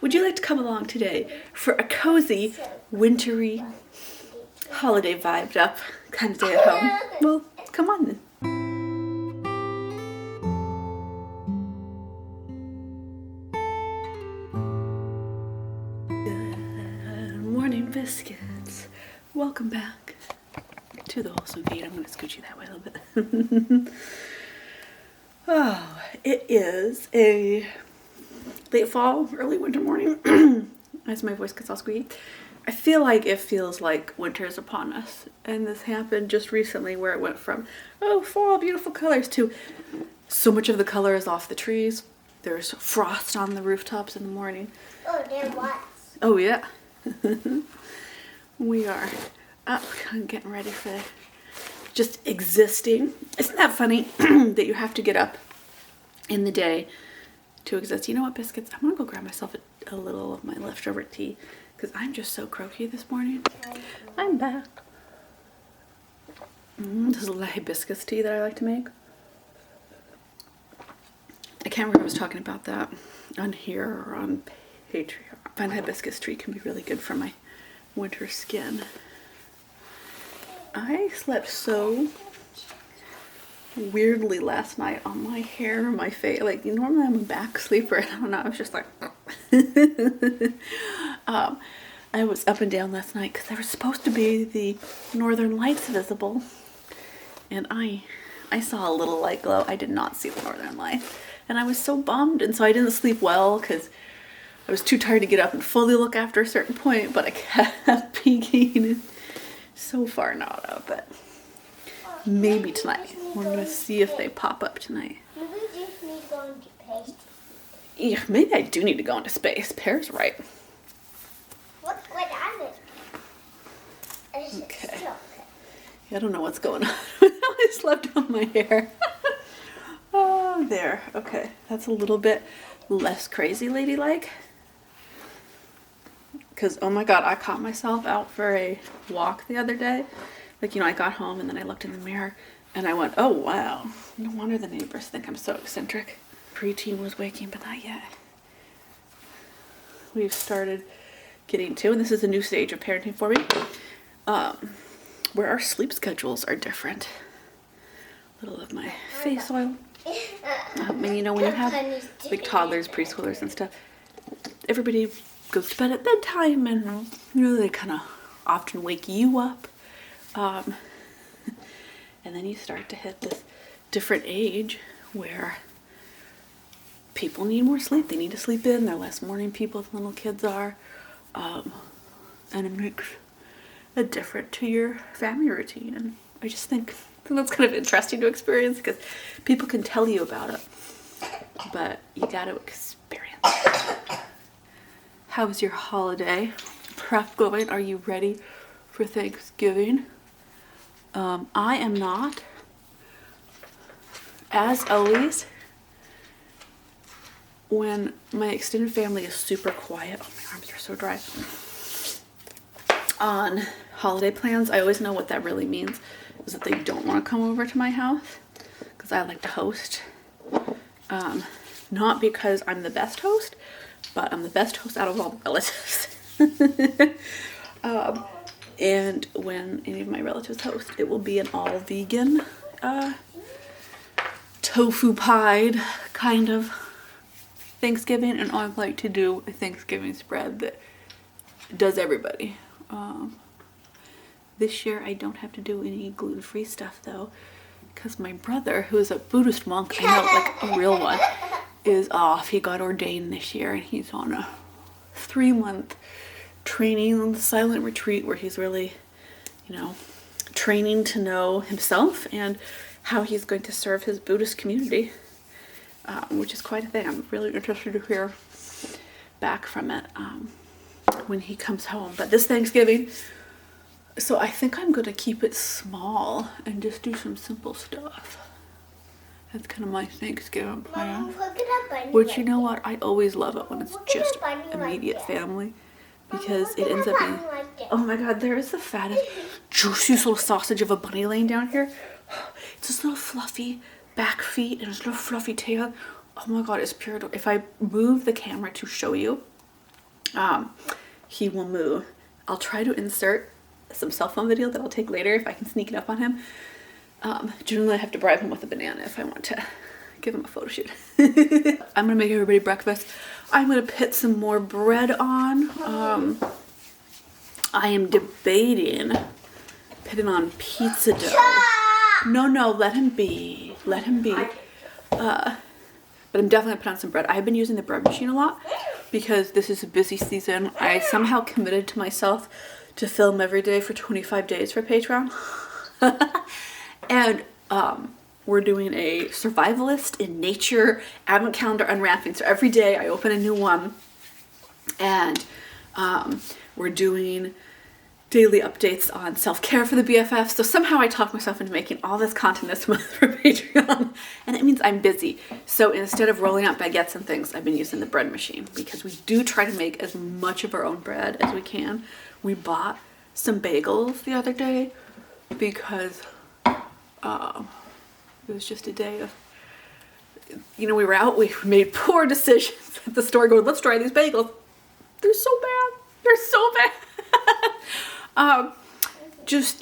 Would you like to come along today for a cozy, wintry, holiday vibed up kind of day at home? Well, come on then. Good morning, biscuits. Welcome back to the wholesome feed. I'm going to scoot you that way a little bit. Oh, it is a late fall, early winter morning. As my voice gets all squeaky. I feel like it feels like winter is upon us. And this happened just recently where it went from, oh, fall, beautiful colors, to so much of the color is off the trees. There's frost on the rooftops in the morning. Oh, there was. Oh, yeah. We are up and getting ready for just existing. Isn't that funny that you have to get up in the day to exist? You know what, biscuits? I'm gonna go grab myself a little of my leftover tea because I'm just so croaky this morning. I'm back. This is a hibiscus tea that I like to make. I can't remember if I was talking about that on here or on Patreon. I find hibiscus tea can be really good for my winter skin. I slept so weirdly last night on my hair and my face. Like, normally I'm a back sleeper. I don't know. I was just like, I was up and down last night because there was supposed to be the northern lights visible, and I saw a little light glow. I did not see the northern lights, and I was so bummed. And so I didn't sleep well because I was too tired to get up and fully look after a certain point. But I kept peeking. So far not up, but maybe tonight. We're gonna see if they pop up tonight. Maybe we just need to go into space. Yeah, maybe I do need to go into space. Pear's right. What is it? Okay. I don't know what's going on. I slept on my hair. Oh, there. Okay, that's a little bit less crazy ladylike. Because, oh my god, I caught myself out for a walk the other day. Like, I got home and then I looked in the mirror and I went, oh wow, no wonder the neighbors think I'm so eccentric. Preteen was waking, but not yet. We've started getting to, and this is a new stage of parenting for me, where our sleep schedules are different. A little of my face oil. And when you have like toddlers, preschoolers and stuff, everybody goes to bed at bedtime and they kind of often wake you up. And then you start to hit this different age where people need more sleep. They need to sleep in. They're less morning people than little kids are. And it makes a difference to your family routine. And I just think that's kind of interesting to experience because people can tell you about it, but you got to experience it. How was your holiday prep going? Are you ready for Thanksgiving? I am not. As always, when my extended family is super quiet, oh, my arms are so dry, on holiday plans, I always know what that really means, is that they don't want to come over to my house, because I like to host. Not because I'm the best host, but I'm the best host out of all the relatives. And when any of my relatives host, it will be an all vegan, tofu pied kind of Thanksgiving. And I like to do a Thanksgiving spread that does everybody. This year I don't have to do any gluten-free stuff though, because my brother, who is a Buddhist monk, I know, like a real one, is off. He got ordained this year and he's on a 3-month training on the silent retreat where he's really, training to know himself and how he's going to serve his Buddhist community, which is quite a thing. I'm really interested to hear back from it when he comes home. But this Thanksgiving, so I think I'm going to keep it small and just do some simple stuff. That's kind of my Thanksgiving plan. Which, you know what? I always love it when it's just immediate family. Because it ends up being, oh my god, there is the fattest, juiciest little sausage of a bunny laying down here. It's this little fluffy back feet and his little fluffy tail. Oh my god, it's pure. If I move the camera to show you, he will moo. I'll try to insert some cell phone video that I'll take later if I can sneak it up on him. Generally I have to bribe him with a banana if I want to give him a photo shoot. I'm gonna make everybody breakfast. I'm gonna put some more bread on. I am debating putting on pizza dough. No, let him be. Let him be. But I'm definitely gonna put on some bread. I've been using the bread machine a lot because this is a busy season. I somehow committed to myself to film every day for 25 days for Patreon. And we're doing a survivalist in nature advent calendar unwrapping. So every day I open a new one, and we're doing daily updates on self-care for the BFF. So somehow I talk myself into making all this content this month for Patreon, and it means I'm busy. So instead of rolling out baguettes and things, I've been using the bread machine because we do try to make as much of our own bread as we can. We bought some bagels the other day because it was just a day of, we were out, we made poor decisions at the store going, let's try these bagels. They're so bad. They're so bad.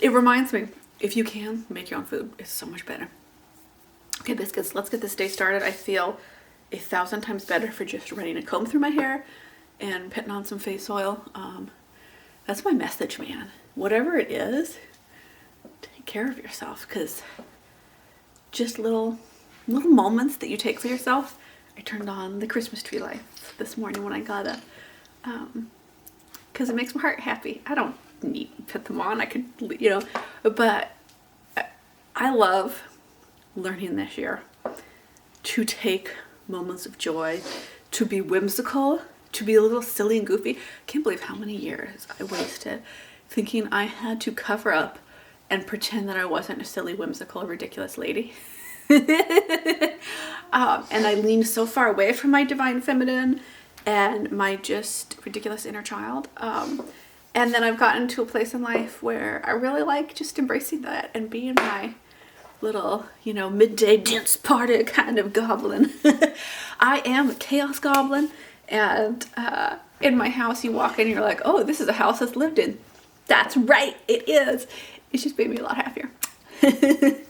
It reminds me, if you can, make your own food. It's so much better. Okay, biscuits, let's get this day started. I feel 1,000 times better for just running a comb through my hair and putting on some face oil. That's my message, man. Whatever it is, take care of yourself, because just little moments that you take for yourself. I turned on the Christmas tree lights this morning when I got up, because it makes my heart happy. I don't need to put them on. I could, but I love learning this year to take moments of joy, to be whimsical, to be a little silly and goofy. I can't believe how many years I wasted thinking I had to cover up and pretend that I wasn't a silly, whimsical, ridiculous lady. And I leaned so far away from my divine feminine and my just ridiculous inner child. And then I've gotten to a place in life where I really like just embracing that and being my little, midday dance party kind of goblin. I am a chaos goblin, and in my house you walk in and you're like, oh, this is a house that's lived in. That's right, it is. It's just made me a lot happier.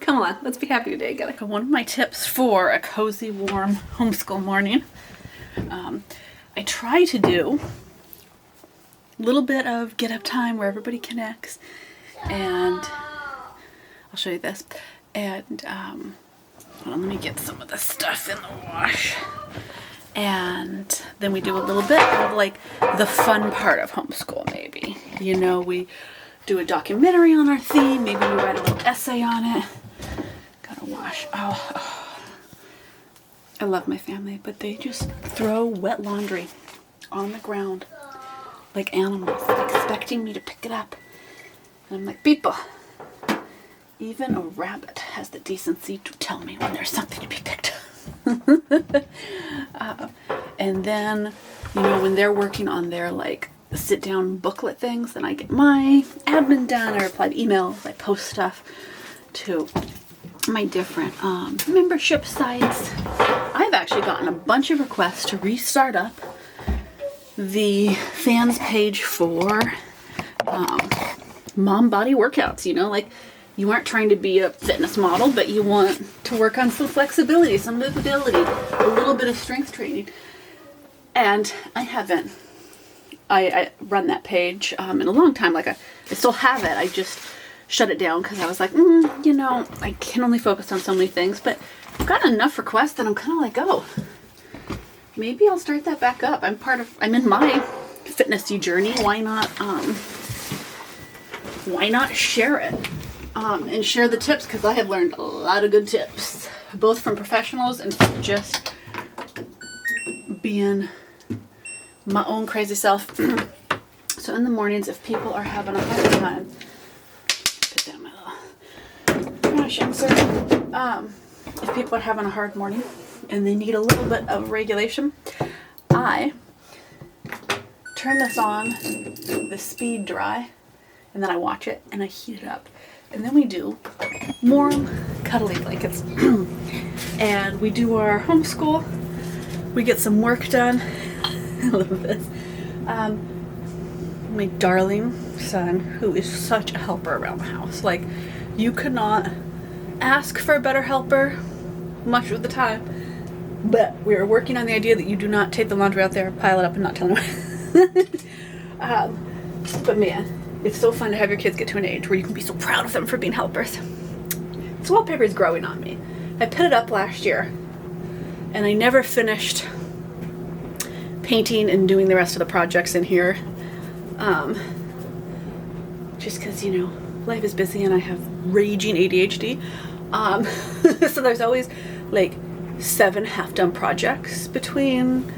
Come on, let's be happy today, together. One of my tips for a cozy, warm homeschool morning, I try to do a little bit of get up time where everybody connects, and I'll show you this. And hold on, let me get some of this stuff in the wash. And then we do a little bit of like the fun part of homeschool, maybe. We do a documentary on our theme. Maybe we write a little essay on it. Gotta wash. Oh. I love my family, but they just throw wet laundry on the ground like animals, expecting me to pick it up. And I'm like, people, even a rabbit has the decency to tell me when there's something to be picked up. And then, when they're working on their sit down booklet things, then I get my admin done. I reply to emails, I post stuff to my different membership sites. I've actually gotten a bunch of requests to restart up the fans page for mom body workouts. You aren't trying to be a fitness model, but you want to work on some flexibility, some movability, a little bit of strength training. And I haven't I run that page in a long time. I still have it. I just shut it down because I was like, I can only focus on so many things. But I've gotten enough requests that I'm kind of like, oh, maybe I'll start that back up. I'm in my fitnessy journey. Why not share it and share the tips? Because I have learned a lot of good tips, both from professionals and from just being my own crazy self. So in the mornings, if people are having a hard time, put down my little brush insert. If people are having a hard morning and they need a little bit of regulation, I turn this on, the speed dry, and then I watch it and I heat it up. And then we do warm, cuddly blankets. And we do our homeschool. We get some work done. I love this. My darling son, who is such a helper around the house. Like, you could not ask for a better helper much of the time. But we are working on the idea that you do not take the laundry out there, pile it up, and not tell anyone. But man, it's so fun to have your kids get to an age where you can be so proud of them for being helpers. This wallpaper is growing on me. I put it up last year, and I never finished painting and doing the rest of the projects in here. Just because, you know, life is busy and I have raging ADHD. So there's always like 7 half-done projects between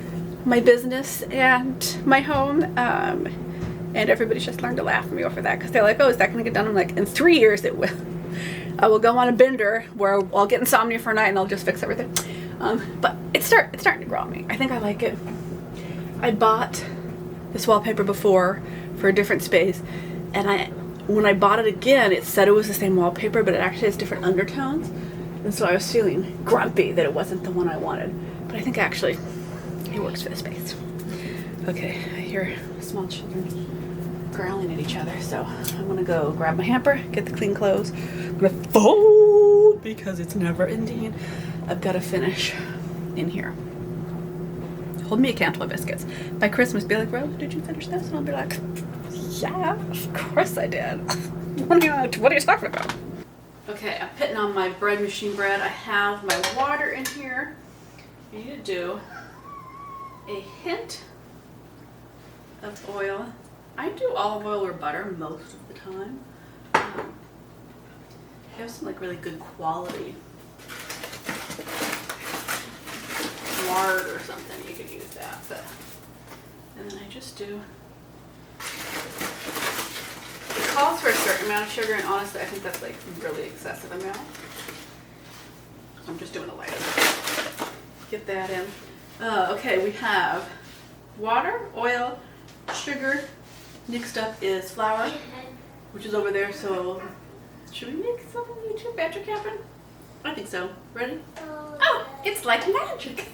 my business and my home. And everybody's just learned to laugh at me over that because they're like, oh, is that going to get done? I'm like, in 3 years it will. I will go on a bender where I'll get insomnia for a night and I'll just fix everything. But it's starting to grow on me. I think I like it. I bought this wallpaper before for a different space, and when I bought it again, it said it was the same wallpaper, but it actually has different undertones. And so I was feeling grumpy that it wasn't the one I wanted. But I think actually it works for the space. Okay, I hear small children growling at each other, so I'm gonna go grab my hamper, get the clean clothes. I'm gonna fold because it's never ending. I've got to finish in here. Hold me accountable, biscuits. By Christmas, be like, Rose, did you finish this? And I'll be like, yeah, of course I did. What are you talking about? Okay, I'm putting on my bread machine bread. I have my water in here. I need to do a hint of oil. I do olive oil or butter most of the time. They have some like really good quality lard or something. You could use that, but and then I just do. It calls for a certain amount of sugar, and honestly, I think that's like really excessive amount. So I'm just doing a light. Get that in. Okay, we have water, oil, sugar. Next up is flour, which is over there. So should we make some YouTube magic happen? I think so. Ready? Oh, it's like magic.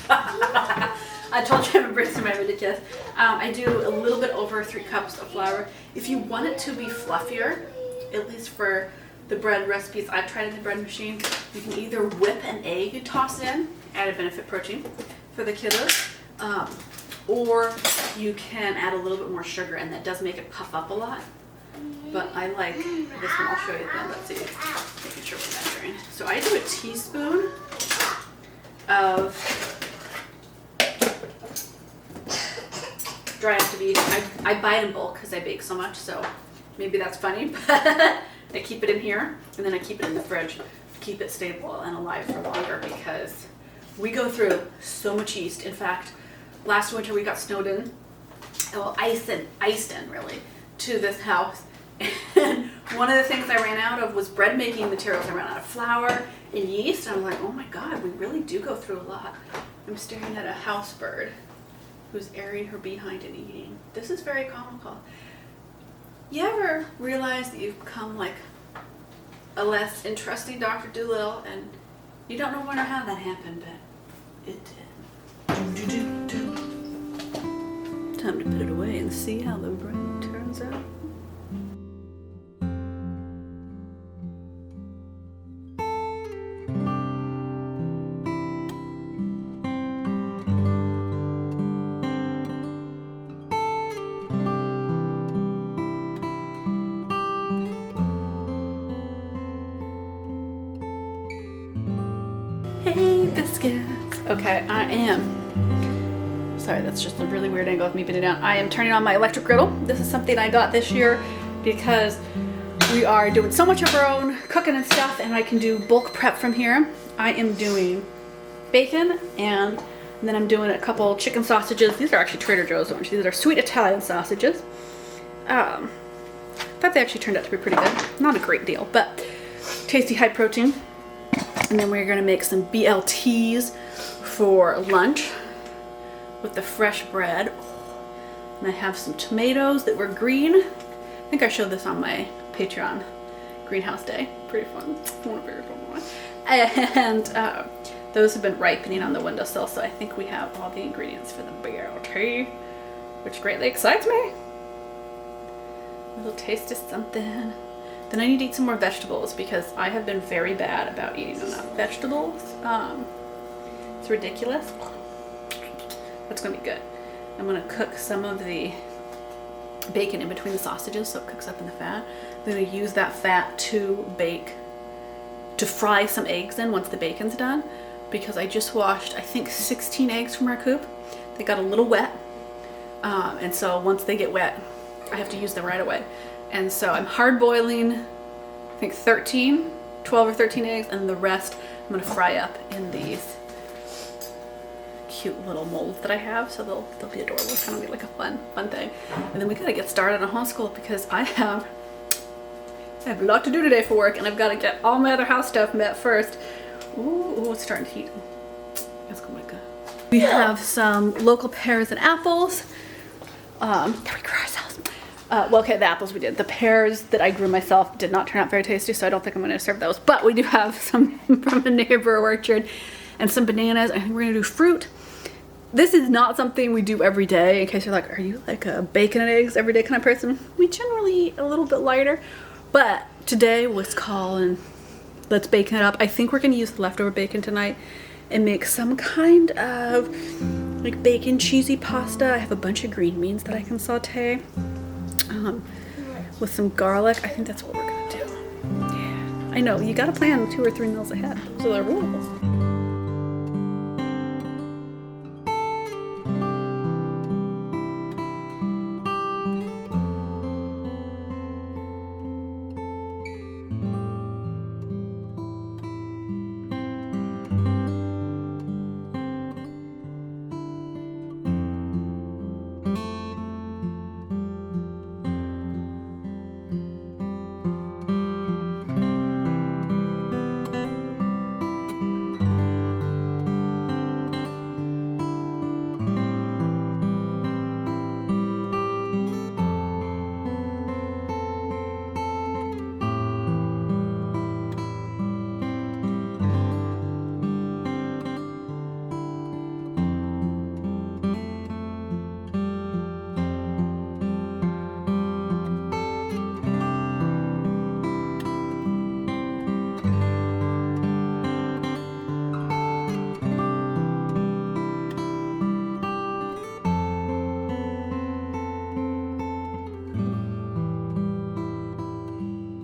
I told you I'm embracing my ridiculous. I do a little bit over 3 cups of flour. If you want it to be fluffier, at least for the bread recipes I've tried in the bread machine, you can either whip an egg and toss it in, added benefit protein for the kiddos, or you can add a little bit more sugar, and that does make it puff up a lot. But I like this one. I'll show you then. Let's see. Making sure we're measuring. So I do a teaspoon of dry up to be. I buy it in bulk because I bake so much, so maybe that's funny, but I keep it in here, and then I keep it in the fridge to keep it stable and alive for longer because we go through so much yeast. In fact, last winter we got snowed in, well, iced in really, to this house. And one of the things I ran out of was bread making materials. I ran out of flour and yeast, and I'm like, oh my God, we really do go through a lot. I'm staring at a house bird who's airing her behind and eating. This is very comical. You ever realize that you've become like a less interesting Dr. Dolittle, and you don't know when or how that happened, but it did. Time to put it away and see how the bread turns out. Hey, biscuits. Okay, I am. Sorry, that's just a really weird angle of me bending down. I am turning on my electric griddle. This is something I got this year because we are doing so much of our own cooking and stuff, and I can do bulk prep from here. I am doing bacon, and then I'm doing a couple chicken sausages. These are actually Trader Joe's ones. These are sweet Italian sausages. I thought they actually turned out to be pretty good. Not a great deal, but tasty, high protein. And then we're gonna make some BLTs for lunch with the fresh bread. And I have some tomatoes that were green. I think I showed this on my Patreon greenhouse day. Pretty fun. One of your fun ones. And those have been ripening on the windowsill, so I think we have all the ingredients for the BLT. which greatly excites me. A little taste of something. Then I need to eat some more vegetables because I have been very bad about eating enough vegetables. It's ridiculous. That's gonna be good. I'm gonna cook some of the bacon in between the sausages so it cooks up in the fat. I'm gonna use that fat to fry some eggs in once the bacon's done, because I just washed, I think, 16 eggs from our coop. They got a little wet, and so once they get wet, I have to use them right away. And so I'm hard boiling, I think 12 or 13 eggs, and the rest I'm gonna fry up in these cute little molds that I have, so they'll be adorable. It's kind of be like a fun thing. And then we gotta get started on homeschool because I have a lot to do today for work, and I've got to get all my other house stuff met first. Ooh, it's starting to heat. That's going to be good. We have some local pears and apples that we grew ourselves. Well, okay, the apples we did. The pears that I grew myself did not turn out very tasty, so I don't think I'm going to serve those. But we do have some from a neighbor orchard and some bananas. I think we're going to do fruit. This is not something we do every day, in case you're like, are you like a bacon and eggs everyday kind of person? We generally eat a little bit lighter. But today was calling, let's bacon it up. I think we're gonna use the leftover bacon tonight and make some kind of like bacon cheesy pasta. I have a bunch of green beans that I can saute with some garlic. I think that's what we're gonna do. Yeah, I know, you gotta plan 2 or 3 meals ahead. Those are the rules.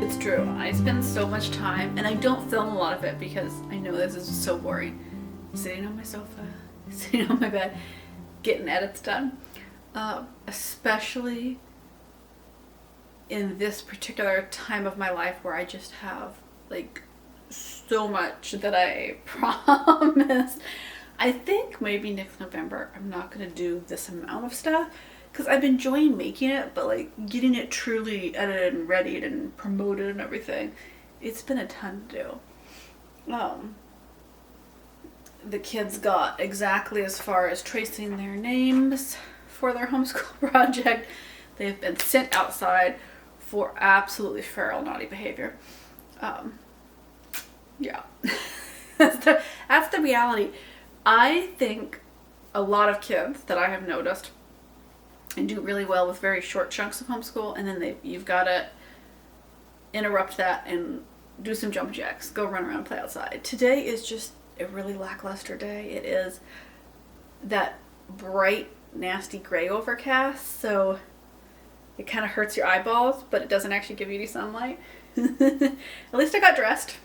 It's true. I spend so much time, and I don't film a lot of it because I know this is so boring. Sitting on my sofa, sitting on my bed, getting edits done. Especially in this particular time of my life where I just have like so much that I promised. I think maybe next November I'm not gonna do this amount of stuff because I've been enjoying making it, but like getting it truly edited and readied and promoted and everything, it's been a ton to do. The kids got exactly as far as tracing their names for their homeschool project. They have been sent outside for absolutely feral naughty behavior. Yeah. That's the reality. I think a lot of kids that I have noticed and do really well with very short chunks of homeschool, and then you've got to interrupt that and do some jump jacks, go run around, play outside. Today is just a really lackluster day. It is that bright, nasty gray overcast, so it kind of hurts your eyeballs, but it doesn't actually give you any sunlight. At least I got dressed.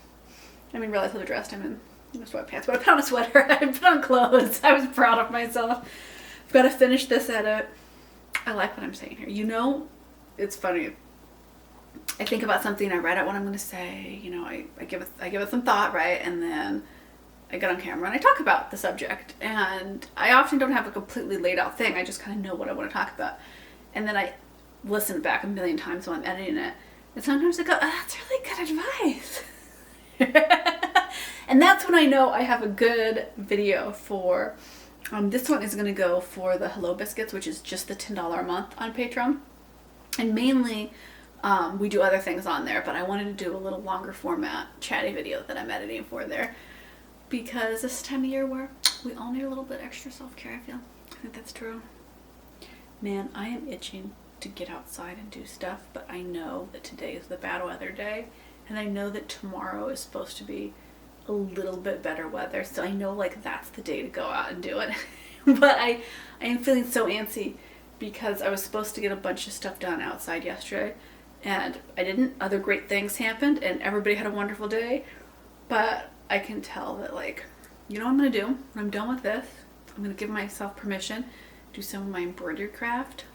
I mean, relatively dressed. I'm in sweatpants, but I put on a sweater. I put on clothes. I was proud of myself. I've got to finish this edit. I like what I'm saying here. You know, it's funny. I think about something, I write out what I'm going to say, you know, I give it some thought, right? And then I get on camera and I talk about the subject. And I often don't have a completely laid out thing. I just kind of know what I want to talk about. And then I listen back a million times while I'm editing it. And sometimes I go, oh, that's really good advice. And that's when I know I have a good video for. This one is going to go for the Hello Biscuits, which is just the $10 a month on Patreon. And mainly, we do other things on there, but I wanted to do a little longer format chatty video that I'm editing for there. Because this time of year where we all need a little bit extra self-care, I feel. I think that's true. Man, I am itching to get outside and do stuff, but I know that today is the bad weather day, and I know that tomorrow is supposed to be a little bit better weather, so I know like that's the day to go out and do it. But I am feeling so antsy because I was supposed to get a bunch of stuff done outside yesterday, and I didn't. Other great things happened, and everybody had a wonderful day, but I can tell that, like, you know what I'm going to do? When I'm done with this, I'm going to give myself permission, do some of my embroidery craft,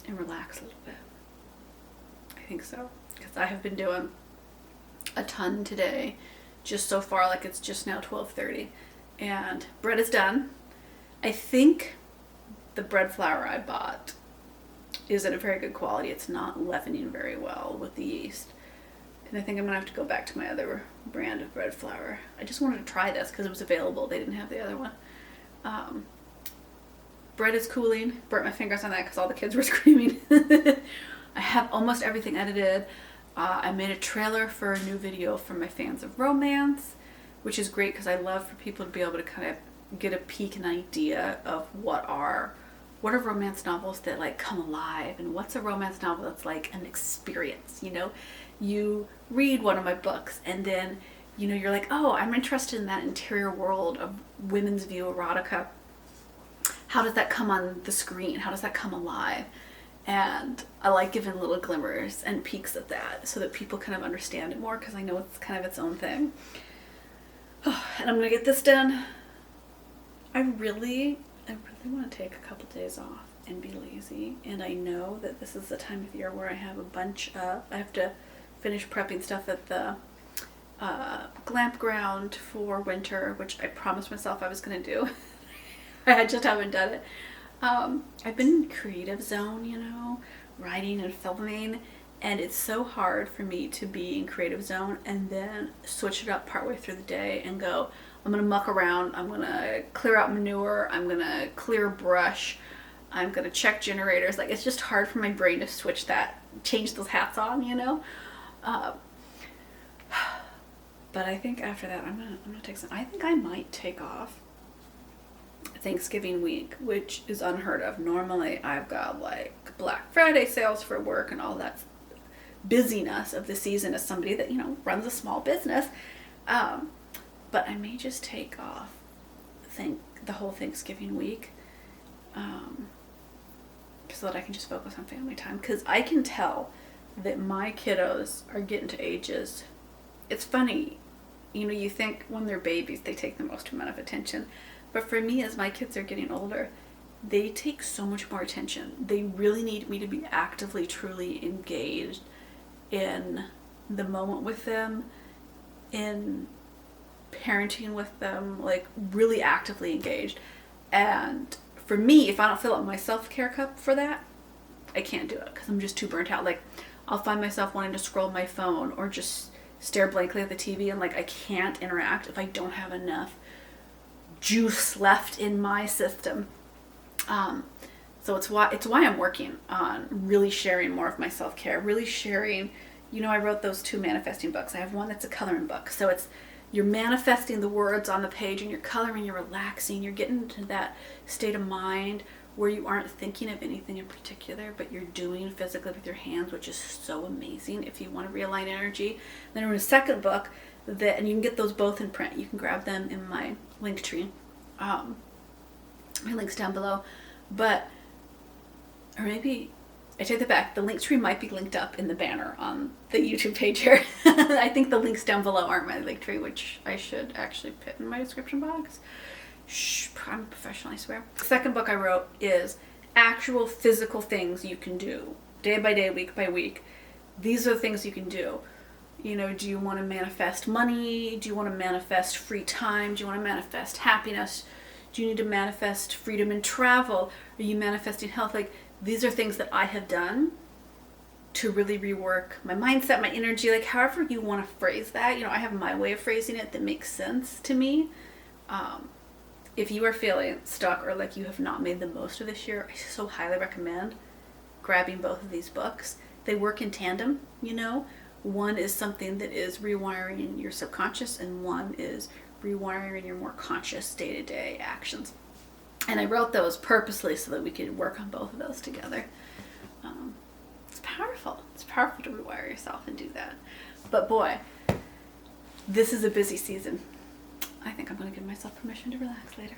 and relax a little bit. I think so. Because I have been doing a ton today, just so far, like it's just now 12:30, and bread is done. I think the bread flour I bought isn't a very good quality. It's not leavening very well with the yeast. And I think I'm going to have to go back to my other brand of bread flour. I just wanted to try this because it was available. They didn't have the other one. Bread is cooling. Burnt my fingers on that because all the kids were screaming. I have almost everything edited. I made a trailer for a new video for my fans of romance, which is great because I love for people to be able to kind of get a peek and idea of what are romance novels that like come alive, and what's a romance novel that's like an experience. You know, you read one of my books and then, you know, you're like, oh, I'm interested in that interior world of women's view erotica. How does that come on the screen? How does that come alive? And I like giving little glimmers and peeks of that so that people kind of understand it more, because I know it's kind of its own thing. And I'm going to get this done. I really want to take a couple days off and be lazy. And I know that this is the time of year where I have I have to finish prepping stuff at the glamp ground for winter, which I promised myself I was going to do. I just haven't done it. I've been in creative zone, you know, writing and filming, and it's so hard for me to be in creative zone and then switch it up partway through the day and go, I'm going to muck around, I'm going to clear out manure, I'm going to clear brush, I'm going to check generators. Like, it's just hard for my brain to change those hats on, you know? But I think after that, I'm gonna take I think I might take off Thanksgiving week, which is unheard of. Normally I've got like Black Friday sales for work and all that busyness of the season as somebody that, you know, runs a small business. But I may just take off the whole Thanksgiving week, so that I can just focus on family time, because I can tell that my kiddos are getting to ages. It's funny, you know, you think when they're babies they take the most amount of attention, but for me, as my kids are getting older, they take so much more attention. They really need me to be actively, truly engaged in the moment with them, in parenting with them, like really actively engaged. And for me, if I don't fill up my self-care cup for that, I can't do it because I'm just too burnt out. Like, I'll find myself wanting to scroll my phone or just stare blankly at the TV, and like I can't interact if I don't have enough juice left in my system. So it's why I'm working on really sharing more of my self-care, really sharing, you know, I wrote those 2 manifesting books. I have one that's a coloring book. So you're manifesting the words on the page and you're coloring, you're relaxing, you're getting into that state of mind where you aren't thinking of anything in particular, but you're doing physically with your hands, which is so amazing if you want to realign energy. Then in a second book, and you can get those both in print. You can grab them in my link tree. My link's down below. Or maybe, I take that back. The link tree might be linked up in the banner on the YouTube page here. I think the links down below aren't my link tree, which I should actually put in my description box. Shh, I'm a professional, I swear. The second book I wrote is actual physical things you can do, day by day, week by week. These are the things you can do. You know, do you want to manifest money? Do you want to manifest free time? Do you want to manifest happiness? Do you need to manifest freedom in travel? Are you manifesting health? Like, these are things that I have done to really rework my mindset, my energy, like however you want to phrase that. You know, I have my way of phrasing it that makes sense to me. If you are feeling stuck or like you have not made the most of this year, I so highly recommend grabbing both of these books. They work in tandem, you know. One is something that is rewiring your subconscious, and one is rewiring your more conscious day-to-day actions. And I wrote those purposely so that we could work on both of those together. It's powerful. It's powerful to rewire yourself and do that. But boy, this is a busy season. I think I'm going to give myself permission to relax later.